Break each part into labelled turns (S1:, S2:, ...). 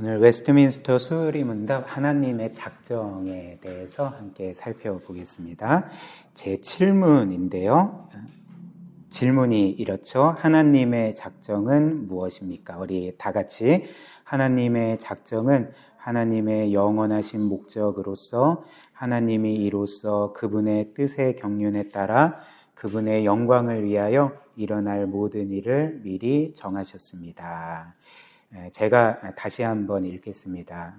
S1: 오늘 웨스트민스터 수요일 문답 하나님의 작정에 대해서 함께 살펴보겠습니다. 제 7문인데요. 질문이 이렇죠. 하나님의 작정은 무엇입니까? 우리 다 같이 하나님의 작정은 하나님의 영원하신 목적으로서 하나님이 이로써 그분의 뜻의 경륜에 따라 그분의 영광을 위하여 일어날 모든 일을 미리 정하셨습니다. 제가 다시 한번 읽겠습니다.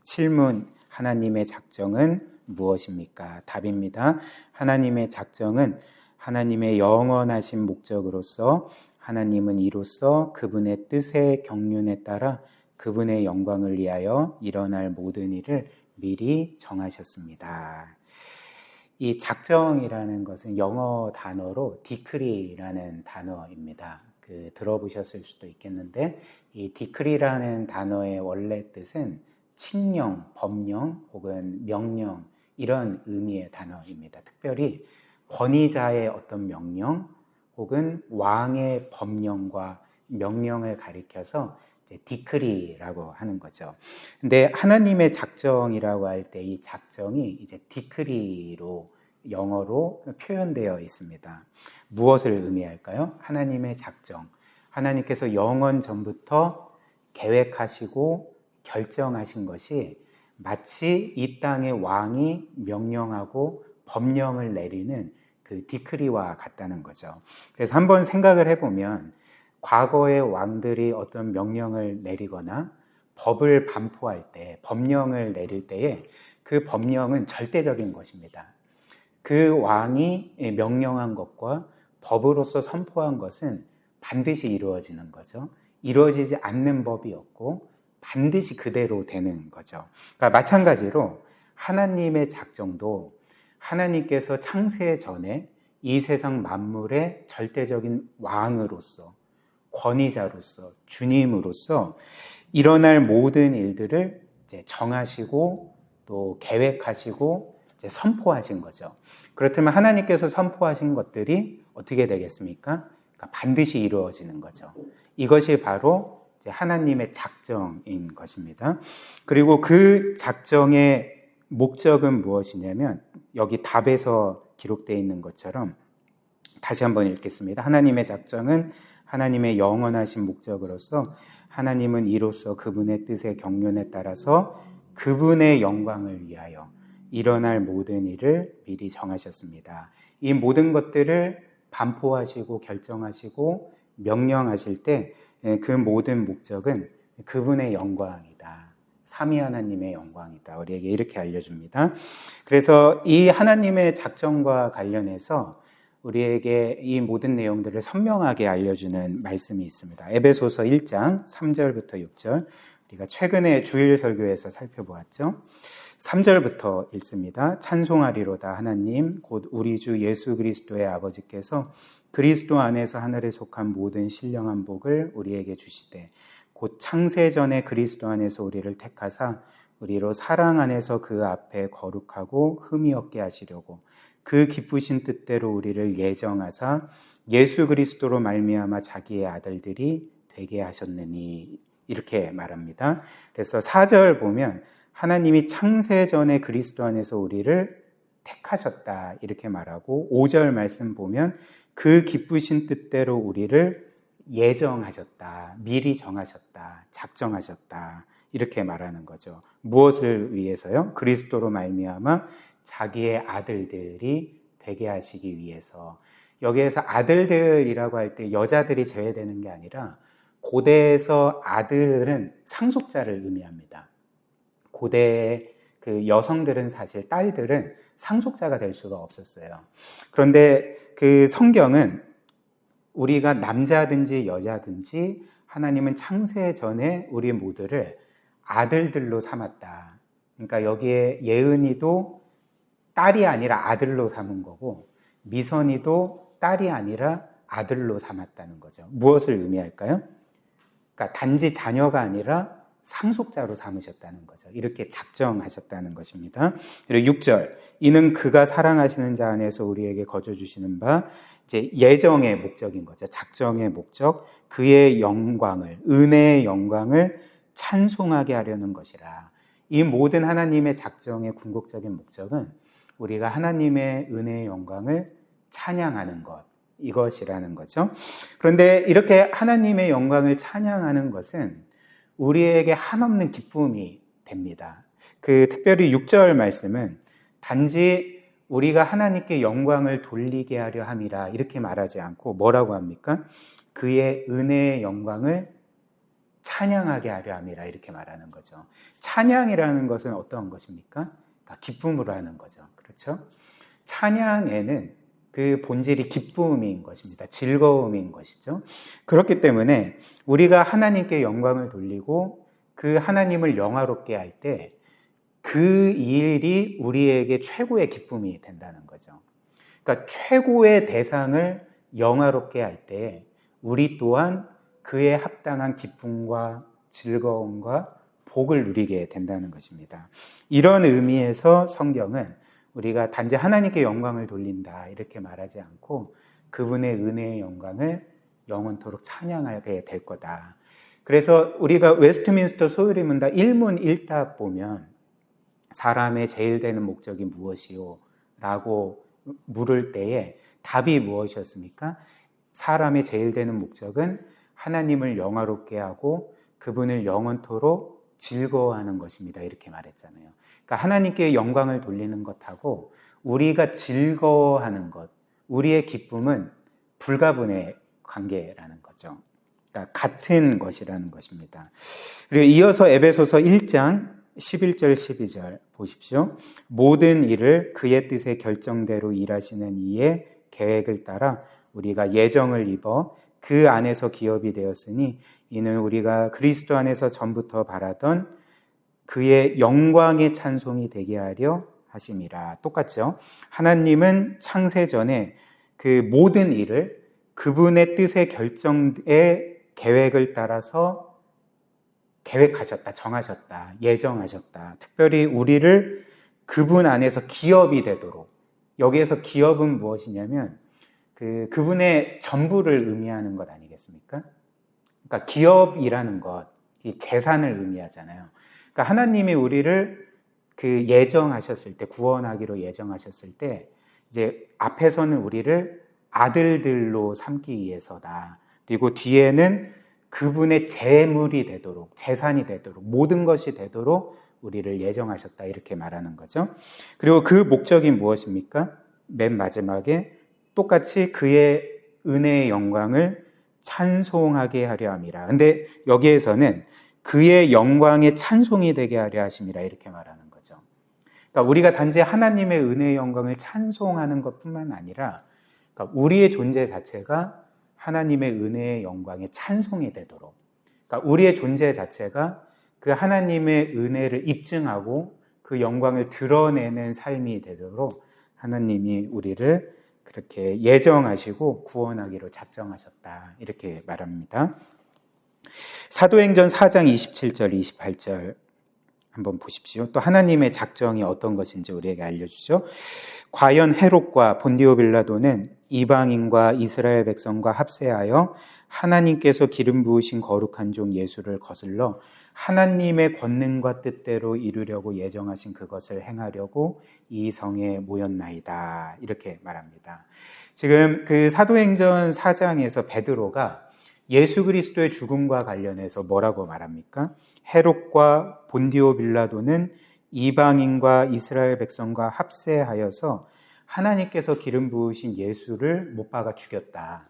S1: 7문 하나님의 작정은 무엇입니까? 답입니다. 하나님의 작정은 하나님의 영원하신 목적으로서 하나님은 이로써 그분의 뜻의 경륜에 따라 그분의 영광을 위하여 일어날 모든 일을 미리 정하셨습니다. 이 작정이라는 것은 영어 단어로 디크리라는 단어입니다. 들어보셨을 수도 있겠는데 이 디크리라는 단어의 원래 뜻은 칙령, 법령 혹은 명령 이런 의미의 단어입니다. 특별히 권위자의 어떤 명령 혹은 왕의 법령과 명령을 가리켜서 이제 디크리라고 하는 거죠. 근데 하나님의 작정이라고 할 때 이 작정이 이제 디크리로 영어로 표현되어 있습니다. 무엇을 의미할까요? 하나님의 작정. 하나님께서 영원 전부터 계획하시고 결정하신 것이 마치 이 땅의 왕이 명령하고 법령을 내리는 그 디크리와 같다는 거죠. 그래서 한번 생각을 해보면 과거의 왕들이 어떤 명령을 내리거나 법을 반포할 때, 법령을 내릴 때에 그 법령은 절대적인 것입니다. 그 왕이 명령한 것과 법으로서 선포한 것은 반드시 이루어지는 거죠. 이루어지지 않는 법이 없고 반드시 그대로 되는 거죠. 그러니까 마찬가지로 하나님의 작정도 하나님께서 창세 전에 이 세상 만물의 절대적인 왕으로서 권위자로서 주님으로서 일어날 모든 일들을 이제 정하시고 또 계획하시고 이제 선포하신 거죠. 그렇다면 하나님께서 선포하신 것들이 어떻게 되겠습니까? 그러니까 반드시 이루어지는 거죠. 이것이 바로 이제 하나님의 작정인 것입니다. 그리고 그 작정의 목적은 무엇이냐면 여기 답에서 기록되어 있는 것처럼 다시 한번 읽겠습니다. 하나님의 작정은 하나님의 영원하신 목적으로서 하나님은 이로써 그분의 뜻의 경륜에 따라서 그분의 영광을 위하여 일어날 모든 일을 미리 정하셨습니다. 이 모든 것들을 반포하시고 결정하시고 명령하실 때 그 모든 목적은 그분의 영광이다. 삼위 하나님의 영광이다. 우리에게 이렇게 알려줍니다. 그래서 이 하나님의 작정과 관련해서 우리에게 이 모든 내용들을 선명하게 알려주는 말씀이 있습니다. 에베소서 1장 3절부터 6절 우리가 최근에 주일 설교에서 살펴보았죠. 3절부터 읽습니다. 찬송하리로다 하나님 곧 우리 주 예수 그리스도의 아버지께서 그리스도 안에서 하늘에 속한 모든 신령한 복을 우리에게 주시되 곧 창세전에 그리스도 안에서 우리를 택하사 우리로 사랑 안에서 그 앞에 거룩하고 흠이 없게 하시려고 그 기쁘신 뜻대로 우리를 예정하사 예수 그리스도로 말미암아 자기의 아들들이 되게 하셨느니 이렇게 말합니다. 그래서 4절 보면 하나님이 창세전에 그리스도 안에서 우리를 택하셨다 이렇게 말하고 5절 말씀 보면 그 기쁘신 뜻대로 우리를 예정하셨다, 미리 정하셨다, 작정하셨다 이렇게 말하는 거죠. 무엇을 위해서요? 그리스도로 말미암아 자기의 아들들이 되게 하시기 위해서. 여기에서 아들들이라고 할 때 여자들이 제외되는 게 아니라 고대에서 아들은 상속자를 의미합니다. 고대의 그 여성들은 사실 딸들은 상속자가 될 수가 없었어요. 그런데 그 성경은 우리가 남자든지 여자든지 하나님은 창세 전에 우리 모두를 아들들로 삼았다. 그러니까 여기에 예은이도 딸이 아니라 아들로 삼은 거고 미선이도 딸이 아니라 아들로 삼았다는 거죠. 무엇을 의미할까요? 그러니까 단지 자녀가 아니라 상속자로 삼으셨다는 거죠. 이렇게 작정하셨다는 것입니다. 그리고 6절 이는 그가 사랑하시는 자 안에서 우리에게 거저 주시는 바 이제 예정의 목적인 거죠. 작정의 목적, 그의 영광을, 은혜의 영광을 찬송하게 하려는 것이라. 이 모든 하나님의 작정의 궁극적인 목적은 우리가 하나님의 은혜의 영광을 찬양하는 것, 이것이라는 거죠. 그런데 이렇게 하나님의 영광을 찬양하는 것은 우리에게 한없는 기쁨이 됩니다. 특별히 6절 말씀은 단지 우리가 하나님께 영광을 돌리게 하려 함이라 이렇게 말하지 않고 뭐라고 합니까? 그의 은혜의 영광을 찬양하게 하려 함이라 이렇게 말하는 거죠. 찬양이라는 것은 어떤 것입니까? 기쁨으로 하는 거죠. 그렇죠? 찬양에는 그 본질이 기쁨인 것입니다. 즐거움인 것이죠. 그렇기 때문에 우리가 하나님께 영광을 돌리고 그 하나님을 영화롭게 할 때 그 일이 우리에게 최고의 기쁨이 된다는 거죠. 그러니까 최고의 대상을 영화롭게 할 때 우리 또한 그에 합당한 기쁨과 즐거움과 복을 누리게 된다는 것입니다. 이런 의미에서 성경은 우리가 단지 하나님께 영광을 돌린다 이렇게 말하지 않고 그분의 은혜의 영광을 영원토록 찬양하게 될 거다. 그래서 우리가 웨스트민스터 소요리 문답 1문 1답 보면 사람의 제일 되는 목적이 무엇이요? 라고 물을 때에 답이 무엇이었습니까? 사람의 제일 되는 목적은 하나님을 영화롭게 하고 그분을 영원토록 즐거워하는 것입니다. 이렇게 말했잖아요. 그러니까 하나님께 영광을 돌리는 것하고 우리가 즐거워하는 것, 우리의 기쁨은 불가분의 관계라는 거죠. 그러니까 같은 것이라는 것입니다. 그리고 이어서 에베소서 1장 11절 12절 보십시오. 모든 일을 그의 뜻의 결정대로 일하시는 이의 계획을 따라 우리가 예정을 입어 그 안에서 기업이 되었으니 이는 우리가 그리스도 안에서 전부터 바라던 그의 영광의 찬송이 되게 하려 하심이라. 똑같죠? 하나님은 창세 전에 그 모든 일을 그분의 뜻의 결정의 계획을 따라서 계획하셨다, 정하셨다, 예정하셨다. 특별히 우리를 그분 안에서 기업이 되도록. 여기에서 기업은 무엇이냐면 그분의 전부를 의미하는 것 아니겠습니까? 그러니까 기업이라는 것, 이 재산을 의미하잖아요. 그러니까 하나님이 우리를 예정하셨을 때, 구원하기로 예정하셨을 때, 이제 앞에서는 우리를 아들들로 삼기 위해서다. 그리고 뒤에는 그분의 재물이 되도록, 재산이 되도록, 모든 것이 되도록 우리를 예정하셨다. 이렇게 말하는 거죠. 그리고 그 목적이 무엇입니까? 맨 마지막에 똑같이 그의 은혜의 영광을 찬송하게 하려 함이라. 근데 여기에서는 그의 영광의 찬송이 되게 하려 하심이라 이렇게 말하는 거죠. 그러니까 우리가 단지 하나님의 은혜의 영광을 찬송하는 것뿐만 아니라 그러니까 우리의 존재 자체가 하나님의 은혜의 영광의 찬송이 되도록, 그러니까 우리의 존재 자체가 그 하나님의 은혜를 입증하고 그 영광을 드러내는 삶이 되도록 하나님이 우리를 그렇게 예정하시고 구원하기로 작정하셨다. 이렇게 말합니다. 사도행전 4장 27절, 28절 한번 보십시오. 또 하나님의 작정이 어떤 것인지 우리에게 알려주죠. 과연 헤롯과 본디오 빌라도는 이방인과 이스라엘 백성과 합세하여 하나님께서 기름 부으신 거룩한 종 예수를 거슬러 하나님의 권능과 뜻대로 이루려고 예정하신 그것을 행하려고 이 성에 모였나이다. 이렇게 말합니다. 지금 사도행전 4장에서 베드로가 예수 그리스도의 죽음과 관련해서 뭐라고 말합니까? 헤롯과 본디오 빌라도는 이방인과 이스라엘 백성과 합세하여서 하나님께서 기름 부으신 예수를 못 박아 죽였다.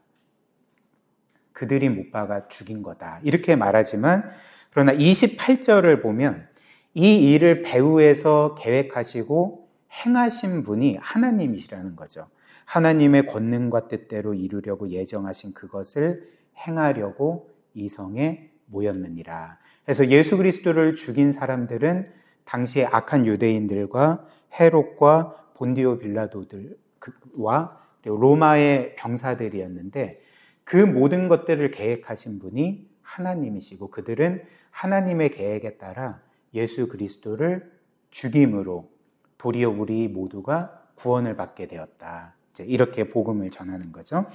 S1: 그들이 못 박아 죽인 거다. 이렇게 말하지만 그러나 28절을 보면 이 일을 배후에서 계획하시고 행하신 분이 하나님이시라는 거죠. 하나님의 권능과 뜻대로 이루려고 예정하신 그것을 행하려고 이 성에 모였느니라. 그래서 예수 그리스도를 죽인 사람들은 당시에 악한 유대인들과 헤롯과 본디오 빌라도들과 로마의 병사들이었는데 그 모든 것들을 계획하신 분이 하나님이시고 그들은 하나님의 계획에 따라 예수 그리스도를 죽임으로 도리어 우리 모두가 구원을 받게 되었다. 이렇게 복음을 전하는 거죠.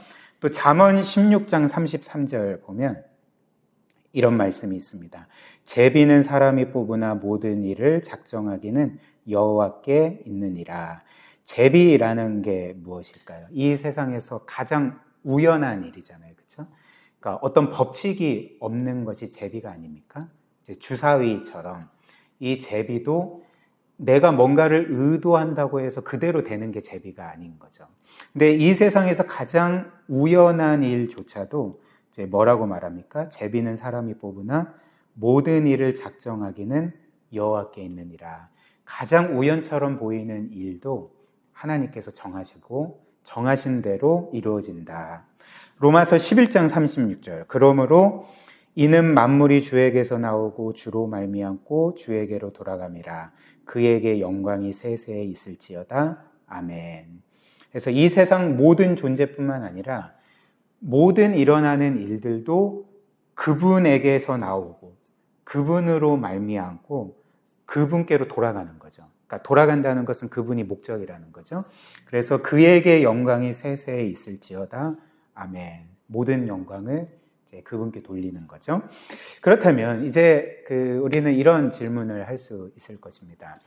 S1: 또 잠언 16장 33절 보면 이런 말씀이 있습니다. 제비는 사람이 뽑으나 모든 일을 작정하기는 여호와께 있느니라. 제비라는 게 무엇일까요? 이 세상에서 가장 우연한 일이잖아요. 그렇죠? 그러니까 어떤 법칙이 없는 것이 제비가 아닙니까? 이제 주사위처럼 이 제비도 내가 뭔가를 의도한다고 해서 그대로 되는 게 제비가 아닌 거죠. 근데 이 세상에서 가장 우연한 일조차도 이제 뭐라고 말합니까? 제비는 사람이 뽑으나 모든 일을 작정하기는 여호와께 있느니라. 가장 우연처럼 보이는 일도 하나님께서 정하시고 정하신 대로 이루어진다. 로마서 11장 36절. 그러므로 이는 만물이 주에게서 나오고 주로 말미암고 주에게로 돌아감이라. 그에게 영광이 세세에 있을지어다. 아멘. 그래서 이 세상 모든 존재뿐만 아니라 모든 일어나는 일들도 그분에게서 나오고 그분으로 말미암고 그분께로 돌아가는 거죠. 그러니까 돌아간다는 것은 그분이 목적이라는 거죠. 그래서 그에게 영광이 세세에 있을지어다. 아멘. 모든 영광을 이제 그분께 돌리는 거죠. 그렇다면 이제 우리는 이런 질문을 할 수 있을 것입니다.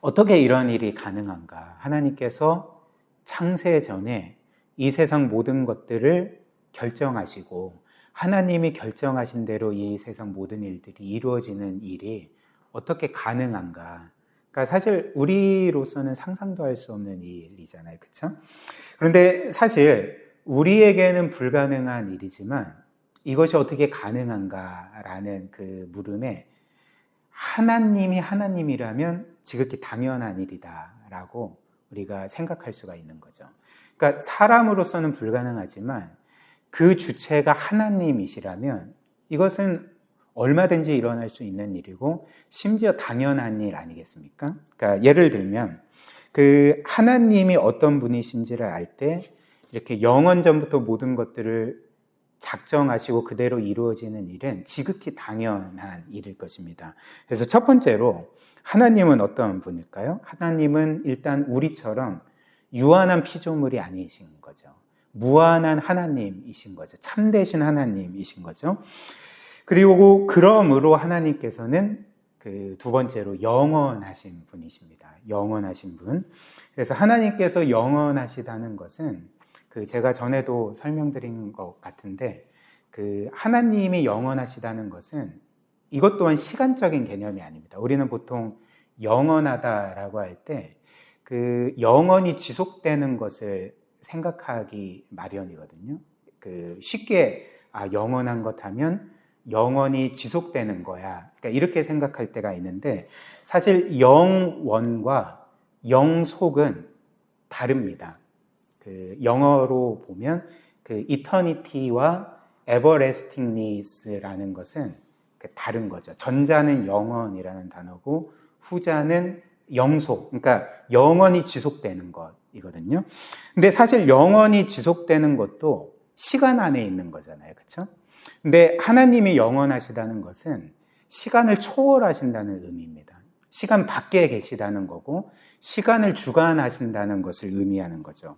S1: 어떻게 이런 일이 가능한가? 하나님께서 창세 전에 이 세상 모든 것들을 결정하시고 하나님이 결정하신 대로 이 세상 모든 일들이 이루어지는 일이 어떻게 가능한가? 그러니까 사실 우리로서는 상상도 할 수 없는 일이잖아요. 그렇죠? 그런데 사실 우리에게는 불가능한 일이지만 이것이 어떻게 가능한가라는 그 물음에 하나님이 하나님이라면 지극히 당연한 일이다라고 우리가 생각할 수가 있는 거죠. 그러니까 사람으로서는 불가능하지만 그 주체가 하나님이시라면 이것은 얼마든지 일어날 수 있는 일이고 심지어 당연한 일 아니겠습니까? 그러니까 예를 들면 하나님이 어떤 분이신지를 알 때 이렇게 영원 전부터 모든 것들을 작정하시고 그대로 이루어지는 일은 지극히 당연한 일일 것입니다. 그래서 첫 번째로 하나님은 어떤 분일까요? 하나님은 일단 우리처럼 유한한 피조물이 아니신 거죠. 무한한 하나님이신 거죠. 참되신 하나님이신 거죠. 그리고 그러므로 하나님께서는 두 번째로 영원하신 분이십니다. 영원하신 분. 그래서 하나님께서 영원하시다는 것은 제가 전에도 설명드린 것 같은데 하나님이 영원하시다는 것은 이것 또한 시간적인 개념이 아닙니다. 우리는 보통 영원하다라고 할 때 영원히 지속되는 것을 생각하기 마련이거든요. 쉽게 영원한 것 하면 영원히 지속되는 거야. 그러니까 이렇게 생각할 때가 있는데 사실 영원과 영속은 다릅니다. 영어로 보면 eternity와 everlastingness라는 것은 다른 거죠. 전자는 영원이라는 단어고 후자는 영속, 그러니까 영원히 지속되는 것이거든요. 근데 사실 영원히 지속되는 것도 시간 안에 있는 거잖아요. 그렇죠? 근데 하나님이 영원하시다는 것은 시간을 초월하신다는 의미입니다. 시간 밖에 계시다는 거고 시간을 주관하신다는 것을 의미하는 거죠.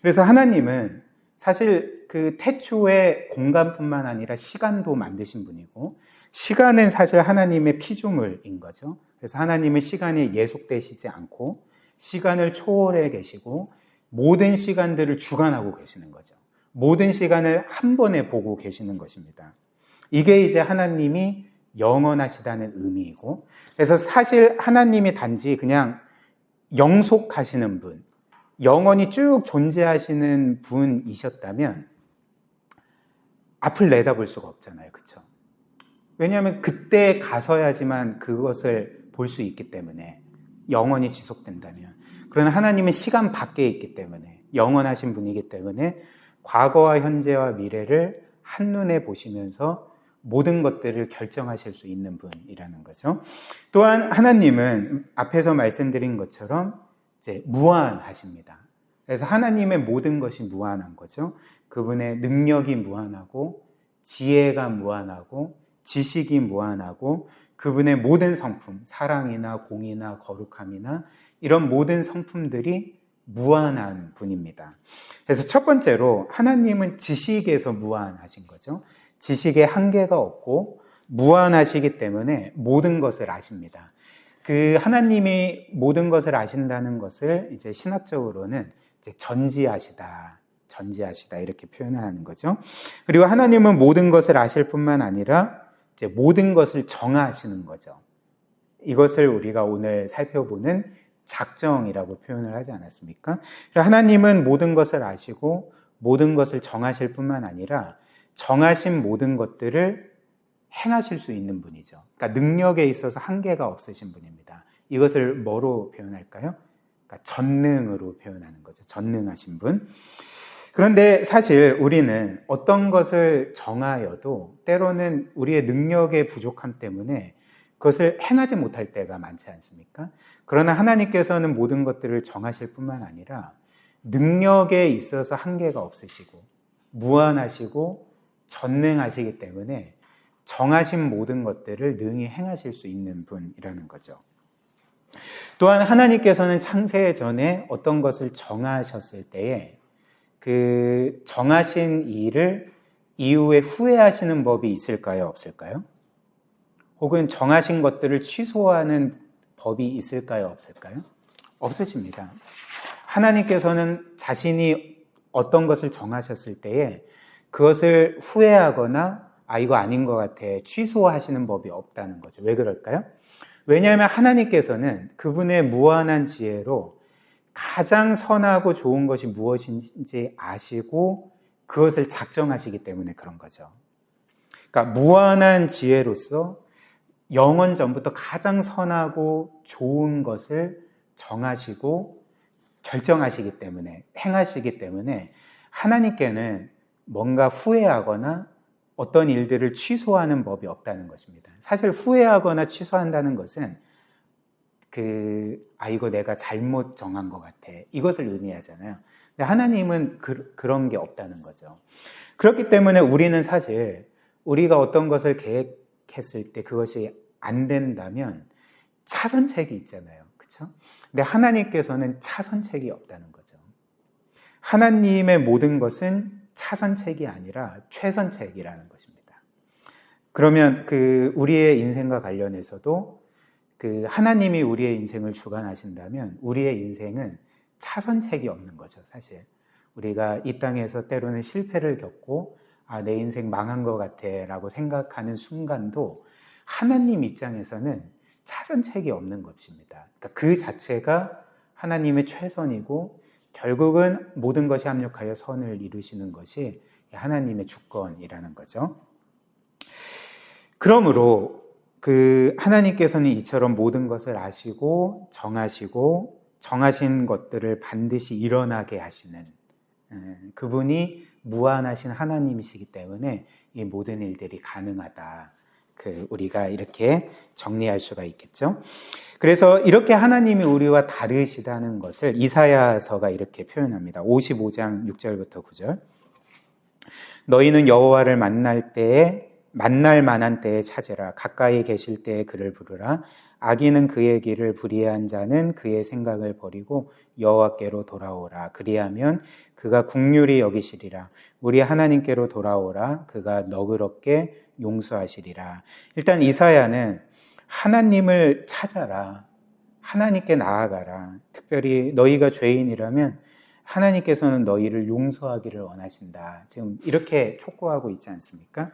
S1: 그래서 하나님은 사실 태초에 공간뿐만 아니라 시간도 만드신 분이고 시간은 사실 하나님의 피조물인 거죠. 그래서 하나님은 시간에 예속되시지 않고 시간을 초월해 계시고 모든 시간들을 주관하고 계시는 거죠. 모든 시간을 한 번에 보고 계시는 것입니다. 이게 이제 하나님이 영원하시다는 의미이고 그래서 사실 하나님이 단지 그냥 영속하시는 분, 영원히 쭉 존재하시는 분이셨다면 앞을 내다볼 수가 없잖아요. 그렇죠? 왜냐하면 그때 가서야지만 그것을 볼 수 있기 때문에 영원히 지속된다면 그러나 하나님은 시간 밖에 있기 때문에 영원하신 분이기 때문에 과거와 현재와 미래를 한눈에 보시면서 모든 것들을 결정하실 수 있는 분이라는 거죠. 또한 하나님은 앞에서 말씀드린 것처럼 이제 무한하십니다. 그래서 하나님의 모든 것이 무한한 거죠. 그분의 능력이 무한하고 지혜가 무한하고 지식이 무한하고 그분의 모든 성품, 사랑이나 공의나 거룩함이나 이런 모든 성품들이 무한한 분입니다. 그래서 첫 번째로 하나님은 지식에서 무한하신 거죠. 지식에 한계가 없고 무한하시기 때문에 모든 것을 아십니다. 그 하나님이 모든 것을 아신다는 것을 이제 신학적으로는 이제 전지하시다 이렇게 표현을 하는 거죠. 그리고 하나님은 모든 것을 아실 뿐만 아니라 이제 모든 것을 정하시는 거죠. 이것을 우리가 오늘 살펴보는 작정이라고 표현을 하지 않았습니까? 하나님은 모든 것을 아시고 모든 것을 정하실 뿐만 아니라 정하신 모든 것들을 행하실 수 있는 분이죠. 그러니까 능력에 있어서 한계가 없으신 분입니다. 이것을 뭐로 표현할까요? 그러니까 전능으로 표현하는 거죠. 전능하신 분. 그런데 사실 우리는 어떤 것을 정하여도 때로는 우리의 능력의 부족함 때문에 그것을 행하지 못할 때가 많지 않습니까? 그러나 하나님께서는 모든 것들을 정하실 뿐만 아니라 능력에 있어서 한계가 없으시고 무한하시고 전능하시기 때문에 정하신 모든 것들을 능히 행하실 수 있는 분이라는 거죠. 또한 하나님께서는 창세 전에 어떤 것을 정하셨을 때에 그 정하신 일을 이후에 후회하시는 법이 있을까요? 없을까요? 혹은 정하신 것들을 취소하는 법이 있을까요? 없을까요? 없으십니다. 하나님께서는 자신이 어떤 것을 정하셨을 때에 그것을 후회하거나 이거 아닌 것 같아 취소하시는 법이 없다는 거죠. 왜 그럴까요? 왜냐하면 하나님께서는 그분의 무한한 지혜로 가장 선하고 좋은 것이 무엇인지 아시고 그것을 작정하시기 때문에 그런 거죠. 그러니까 무한한 지혜로서 영원 전부터 가장 선하고 좋은 것을 정하시고 결정하시기 때문에 행하시기 때문에 하나님께는 뭔가 후회하거나 어떤 일들을 취소하는 법이 없다는 것입니다. 사실 후회하거나 취소한다는 것은 이거 내가 잘못 정한 것 같아. 이것을 의미하잖아요. 근데 하나님은 그런 게 없다는 거죠. 그렇기 때문에 우리는 사실 우리가 어떤 것을 계획했을 때 그것이 안 된다면 차선책이 있잖아요. 그렇죠? 근데 하나님께서는 차선책이 없다는 거죠. 하나님의 모든 것은 차선책이 아니라 최선책이라는 것입니다. 그러면 우리의 인생과 관련해서도 하나님이 우리의 인생을 주관하신다면 우리의 인생은 차선책이 없는 거죠, 사실. 우리가 이 땅에서 때로는 실패를 겪고 내 인생 망한 것 같아 라고 생각하는 순간도 하나님 입장에서는 차선책이 없는 것입니다. 그러니까 그 자체가 하나님의 최선이고 결국은 모든 것이 합력하여 선을 이루시는 것이 하나님의 주권이라는 거죠. 그러므로 하나님께서는 이처럼 모든 것을 아시고 정하시고 정하신 것들을 반드시 일어나게 하시는 그분이 무한하신 하나님이시기 때문에 이 모든 일들이 가능하다. 우리가 이렇게 정리할 수가 있겠죠. 그래서 이렇게 하나님이 우리와 다르시다는 것을 이사야서가 이렇게 표현합니다. 55장 6절부터 9절. 너희는 여호와를 만날 만한 때에 찾으라. 가까이 계실 때에 그를 부르라. 악인은 그의 길을 불의한 자는 그의 생각을 버리고 여호와께로 돌아오라. 그리하면 그가 긍휼히 여기시리라. 우리 하나님께로 돌아오라. 그가 너그럽게 용서하시리라. 일단 이사야는 하나님을 찾아라. 하나님께 나아가라. 특별히 너희가 죄인이라면 하나님께서는 너희를 용서하기를 원하신다. 지금 이렇게 촉구하고 있지 않습니까?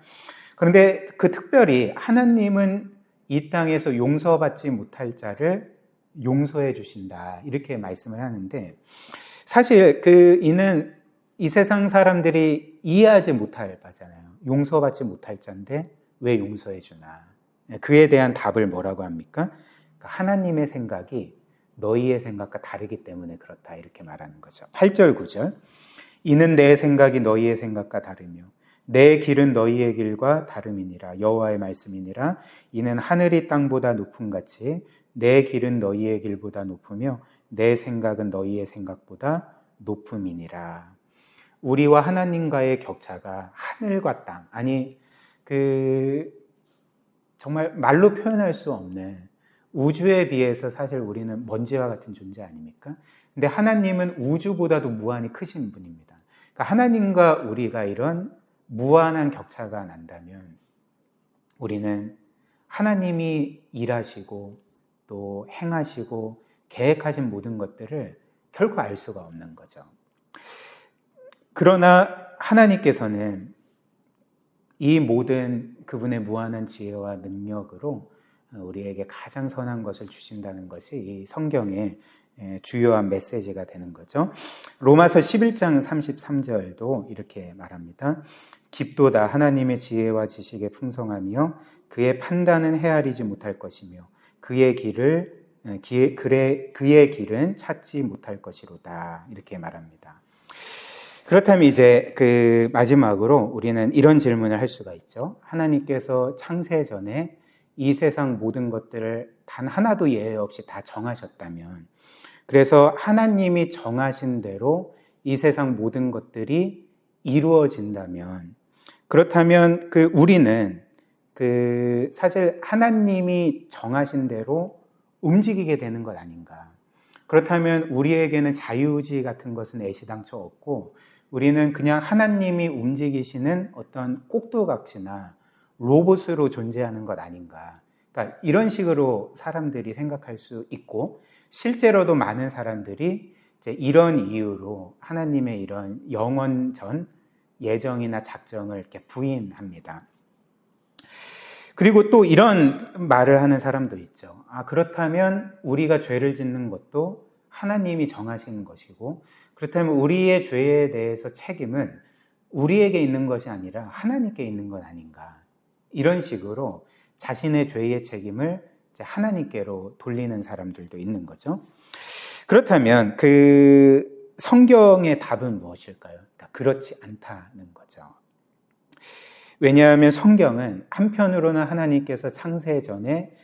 S1: 그런데 특별히 하나님은 이 땅에서 용서받지 못할 자를 용서해 주신다. 이렇게 말씀을 하는데 사실 이는 이 세상 사람들이 이해하지 못할 바잖아요. 용서받지 못할 자인데 왜 용서해 주나? 그에 대한 답을 뭐라고 합니까? 하나님의 생각이 너희의 생각과 다르기 때문에 그렇다. 이렇게 말하는 거죠. 8절 9절. 이는 내 생각이 너희의 생각과 다르며 내 길은 너희의 길과 다름이니라. 여호와의 말씀이니라. 이는 하늘이 땅보다 높음 같이 내 길은 너희의 길보다 높으며 내 생각은 너희의 생각보다 높음이니라. 우리와 하나님과의 격차가 하늘과 땅, 아니 정말 말로 표현할 수 없는 우주에 비해서 사실 우리는 먼지와 같은 존재 아닙니까? 근데 하나님은 우주보다도 무한히 크신 분입니다. 그러니까 하나님과 우리가 이런 무한한 격차가 난다면 우리는 하나님이 일하시고 또 행하시고 계획하신 모든 것들을 결코 알 수가 없는 거죠. 그러나 하나님께서는 이 모든 그분의 무한한 지혜와 능력으로 우리에게 가장 선한 것을 주신다는 것이 이 성경의 주요한 메시지가 되는 거죠. 로마서 11장 33절도 이렇게 말합니다. 깊도다 하나님의 지혜와 지식의 풍성하며 그의 판단은 헤아리지 못할 것이며 그의 길은 찾지 못할 것이로다. 이렇게 말합니다. 그렇다면 이제 그 마지막으로 우리는 이런 질문을 할 수가 있죠. 하나님께서 창세 전에 이 세상 모든 것들을 단 하나도 예외 없이 다 정하셨다면, 그래서 하나님이 정하신 대로 이 세상 모든 것들이 이루어진다면, 그렇다면 우리는 사실 하나님이 정하신 대로 움직이게 되는 것 아닌가. 그렇다면 우리에게는 자유의지 같은 것은 애시당초 없고 우리는 그냥 하나님이 움직이시는 어떤 꼭두각시나 로봇으로 존재하는 것 아닌가. 그러니까 이런 식으로 사람들이 생각할 수 있고, 실제로도 많은 사람들이 이제 이런 이유로 하나님의 이런 영원전 예정이나 작정을 이렇게 부인합니다. 그리고 또 이런 말을 하는 사람도 있죠. 그렇다면 우리가 죄를 짓는 것도 하나님이 정하시는 것이고, 그렇다면 우리의 죄에 대해서 책임은 우리에게 있는 것이 아니라 하나님께 있는 것 아닌가. 이런 식으로 자신의 죄의 책임을 이제 하나님께로 돌리는 사람들도 있는 거죠. 그렇다면 성경의 답은 무엇일까요? 그러니까 그렇지 않다는 거죠. 왜냐하면 성경은 한편으로는 하나님께서 창세 전에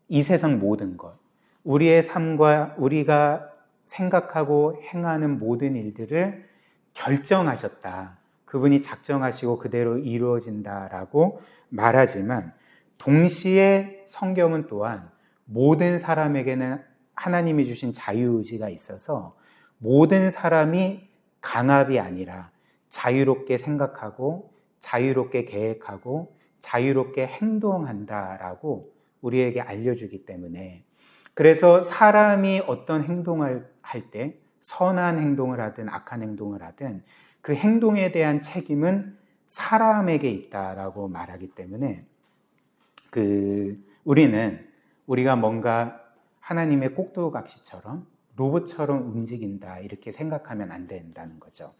S1: 이 세상 모든 것, 우리의 삶과 우리가 생각하고 행하는 모든 일들을 결정하셨다. 그분이 작정하시고 그대로 이루어진다라고 말하지만, 동시에 성경은 또한 모든 사람에게는 하나님이 주신 자유의지가 있어서 모든 사람이 강압이 아니라 자유롭게 생각하고 자유롭게 계획하고 자유롭게 행동한다라고 우리에게 알려주기 때문에, 그래서 사람이 어떤 행동을 할 때 선한 행동을 하든 악한 행동을 하든 그 행동에 대한 책임은 사람에게 있다라고 말하기 때문에 우리가 뭔가 하나님의 꼭두각시처럼 로봇처럼 움직인다 이렇게 생각하면 안 된다는 거죠.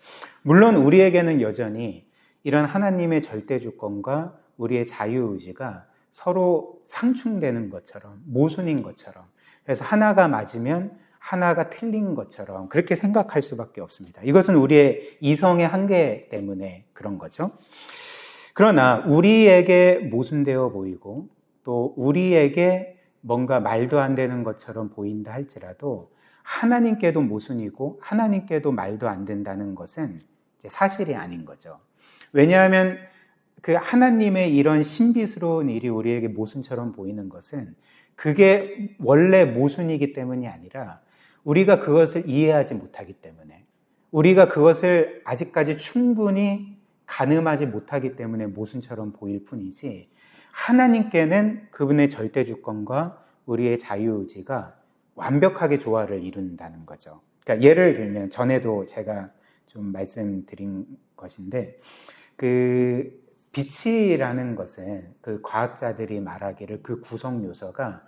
S1: 물론 우리에게는 여전히 이런 하나님의 절대주권과 우리의 자유의지가 서로 상충되는 것처럼, 모순인 것처럼, 그래서 하나가 맞으면 하나가 틀린 것처럼 그렇게 생각할 수밖에 없습니다. 이것은 우리의 이성의 한계 때문에 그런 거죠. 그러나 우리에게 모순되어 보이고 또 우리에게 뭔가 말도 안 되는 것처럼 보인다 할지라도 하나님께도 모순이고 하나님께도 말도 안 된다는 것은 이제 사실이 아닌 거죠. 왜냐하면 하나님의 이런 신비스러운 일이 우리에게 모순처럼 보이는 것은 그게 원래 모순이기 때문이 아니라 우리가 그것을 이해하지 못하기 때문에, 우리가 그것을 아직까지 충분히 가늠하지 못하기 때문에 모순처럼 보일 뿐이지, 하나님께는 그분의 절대주권과 우리의 자유의지가 완벽하게 조화를 이룬다는 거죠. 그러니까 예를 들면 전에도 제가 좀 말씀드린 것인데, 빛이라는 것은 과학자들이 말하기를 그 구성 요소가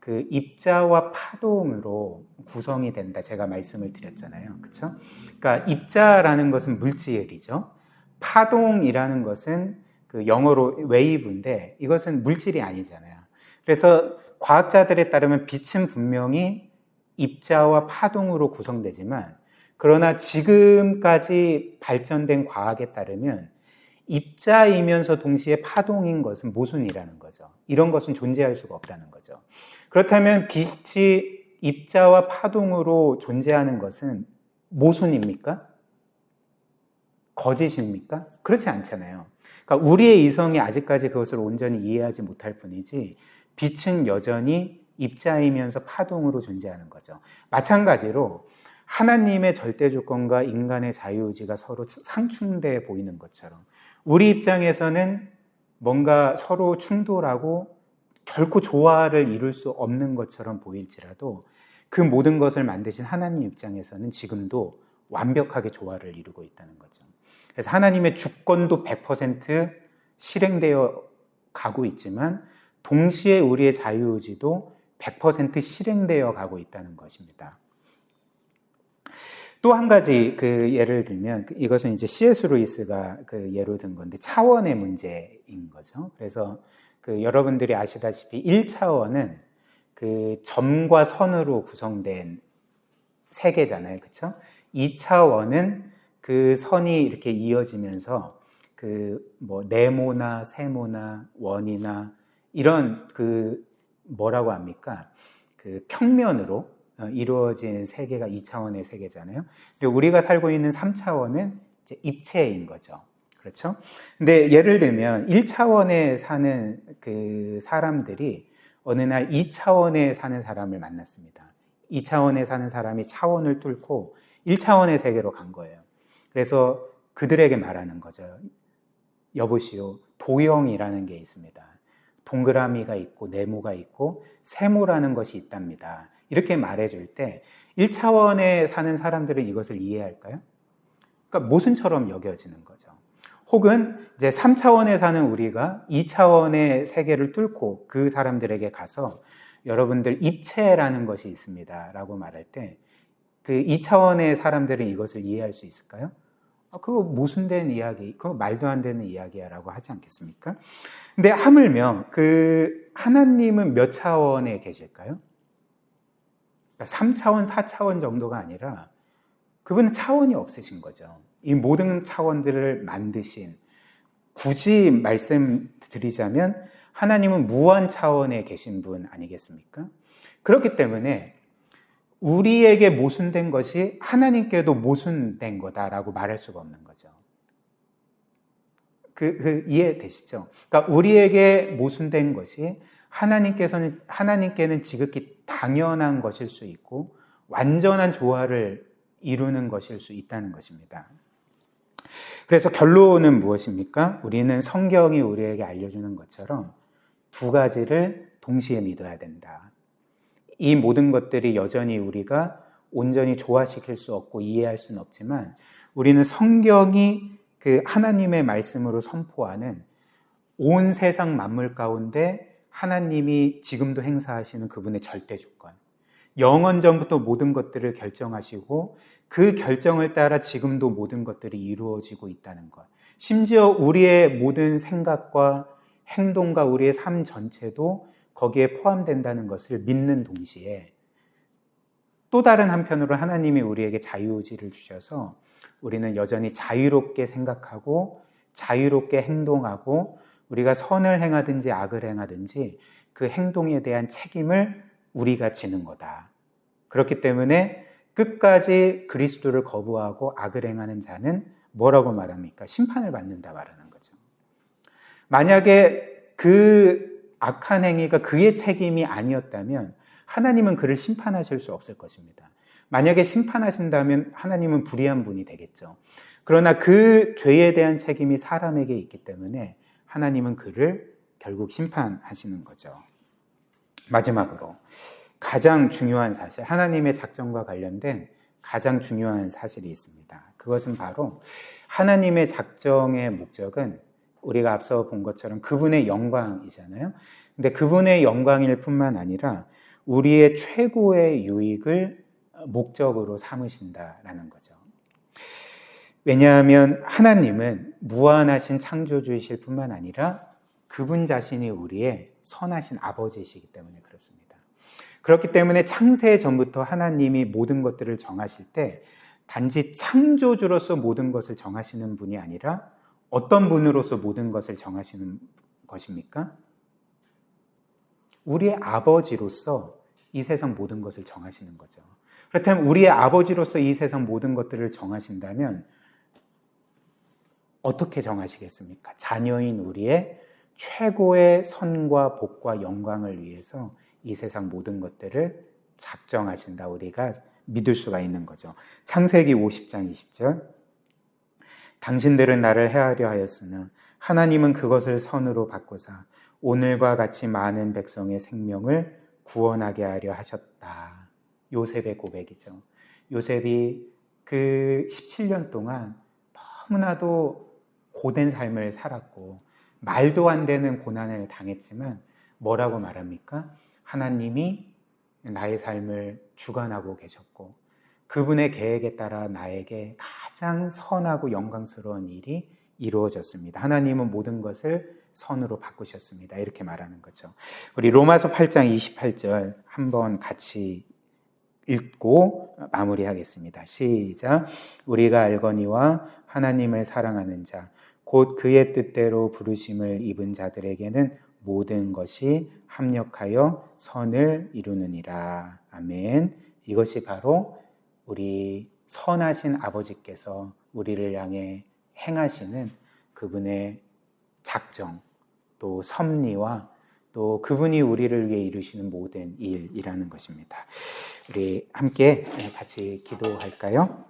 S1: 입자와 파동으로 구성이 된다. 제가 말씀을 드렸잖아요. 그렇죠? 그러니까 입자라는 것은 물질이죠. 파동이라는 것은 영어로 웨이브인데 이것은 물질이 아니잖아요. 그래서 과학자들에 따르면 빛은 분명히 입자와 파동으로 구성되지만, 그러나 지금까지 발전된 과학에 따르면 입자이면서 동시에 파동인 것은 모순이라는 거죠. 이런 것은 존재할 수가 없다는 거죠. 그렇다면 빛이 입자와 파동으로 존재하는 것은 모순입니까? 거짓입니까? 그렇지 않잖아요. 그러니까 우리의 이성이 아직까지 그것을 온전히 이해하지 못할 뿐이지, 빛은 여전히 입자이면서 파동으로 존재하는 거죠. 마찬가지로 하나님의 절대주권과 인간의 자유의지가 서로 상충돼 보이는 것처럼 우리 입장에서는 뭔가 서로 충돌하고 결코 조화를 이룰 수 없는 것처럼 보일지라도 그 모든 것을 만드신 하나님 입장에서는 지금도 완벽하게 조화를 이루고 있다는 거죠. 그래서 하나님의 주권도 100% 실행되어 가고 있지만 동시에 우리의 자유의지도 100% 실행되어 가고 있다는 것입니다. 또 한 가지 예를 들면 이것은 이제 C.S. 루이스가 예로 든 건데 차원의 문제인 거죠. 그래서 여러분들이 아시다시피 1차원은 점과 선으로 구성된 세계잖아요. 그렇죠? 2차원은 그 선이 이렇게 이어지면서 네모나 세모나 원이나 이런 뭐라고 합니까? 평면으로 이루어진 세계가 2차원의 세계잖아요. 그리고 우리가 살고 있는 3차원은 이제 입체인 거죠. 그렇죠? 근데 예를 들면 1차원에 사는 사람들이 어느 날 2차원에 사는 사람을 만났습니다. 2차원에 사는 사람이 차원을 뚫고 1차원의 세계로 간 거예요. 그래서 그들에게 말하는 거죠. 여보시오, 도형이라는 게 있습니다. 동그라미가 있고 네모가 있고 세모라는 것이 있답니다. 이렇게 말해줄 때 1차원에 사는 사람들은 이것을 이해할까요? 그러니까 모순처럼 여겨지는 거죠. 혹은 이제 3차원에 사는 우리가 2차원의 세계를 뚫고 그 사람들에게 가서 여러분들 입체라는 것이 있습니다 라고 말할 때 2차원의 사람들은 이것을 이해할 수 있을까요? 그거 모순된 이야기, 그거 말도 안 되는 이야기야 라고 하지 않겠습니까? 근데 하물며 하나님은 몇 차원에 계실까요? 3차원, 4차원 정도가 아니라 그분은 차원이 없으신 거죠. 이 모든 차원들을 만드신, 굳이 말씀드리자면 하나님은 무한 차원에 계신 분 아니겠습니까? 그렇기 때문에 우리에게 모순된 것이 하나님께도 모순된 거다라고 말할 수가 없는 거죠. 이해되시죠? 그러니까 우리에게 모순된 것이 하나님께는 지극히 당연한 것일 수 있고 완전한 조화를 이루는 것일 수 있다는 것입니다. 그래서 결론은 무엇입니까? 우리는 성경이 우리에게 알려주는 것처럼 두 가지를 동시에 믿어야 된다. 이 모든 것들이 여전히 우리가 온전히 조화시킬 수 없고 이해할 수는 없지만 우리는 성경이 하나님의 말씀으로 선포하는 온 세상 만물 가운데 하나님이 지금도 행사하시는 그분의 절대 주권, 영원전부터 모든 것들을 결정하시고 그 결정을 따라 지금도 모든 것들이 이루어지고 있다는 것, 심지어 우리의 모든 생각과 행동과 우리의 삶 전체도 거기에 포함된다는 것을 믿는 동시에 또 다른 한편으로 하나님이 우리에게 자유의지를 주셔서 우리는 여전히 자유롭게 생각하고 자유롭게 행동하고 우리가 선을 행하든지 악을 행하든지 그 행동에 대한 책임을 우리가 지는 거다. 그렇기 때문에 끝까지 그리스도를 거부하고 악을 행하는 자는 뭐라고 말합니까? 심판을 받는다 말하는 거죠. 만약에 그 악한 행위가 그의 책임이 아니었다면 하나님은 그를 심판하실 수 없을 것입니다. 만약에 심판하신다면 하나님은 불의한 분이 되겠죠. 그러나 그 죄에 대한 책임이 사람에게 있기 때문에 하나님은 그를 결국 심판하시는 거죠. 마지막으로 가장 중요한 사실, 하나님의 작정과 관련된 가장 중요한 사실이 있습니다. 그것은 바로 하나님의 작정의 목적은 우리가 앞서 본 것처럼 그분의 영광이잖아요. 근데 그분의 영광일 뿐만 아니라 우리의 최고의 유익을 목적으로 삼으신다라는 거죠. 왜냐하면 하나님은 무한하신 창조주이실 뿐만 아니라 그분 자신이 우리의 선하신 아버지이시기 때문에 그렇습니다. 그렇기 때문에 창세 전부터 하나님이 모든 것들을 정하실 때 단지 창조주로서 모든 것을 정하시는 분이 아니라 어떤 분으로서 모든 것을 정하시는 것입니까? 우리의 아버지로서 이 세상 모든 것을 정하시는 거죠. 그렇다면 우리의 아버지로서 이 세상 모든 것들을 정하신다면 어떻게 정하시겠습니까? 자녀인 우리의 최고의 선과 복과 영광을 위해서 이 세상 모든 것들을 작정하신다. 우리가 믿을 수가 있는 거죠. 창세기 50장 20절. 당신들은 나를 해하려 하였으나 하나님은 그것을 선으로 바꾸사 오늘과 같이 많은 백성의 생명을 구원하게 하려 하셨다. 요셉의 고백이죠. 요셉이 그 17년 동안 너무나도 고된 삶을 살았고 말도 안 되는 고난을 당했지만 뭐라고 말합니까? 하나님이 나의 삶을 주관하고 계셨고 그분의 계획에 따라 나에게 가장 선하고 영광스러운 일이 이루어졌습니다. 하나님은 모든 것을 선으로 바꾸셨습니다. 이렇게 말하는 거죠. 우리 로마서 8장 28절 한번 같이 읽고 마무리하겠습니다. 시작. 우리가 알거니와 하나님을 사랑하는 자, 곧 그의 뜻대로 부르심을 입은 자들에게는 모든 것이 합력하여 선을 이루느니라. 아멘. 이것이 바로 우리 선하신 아버지께서 우리를 향해 행하시는 그분의 작정, 또 섭리와 또 그분이 우리를 위해 이루시는 모든 일이라는 것입니다. 우리 함께 같이 기도할까요?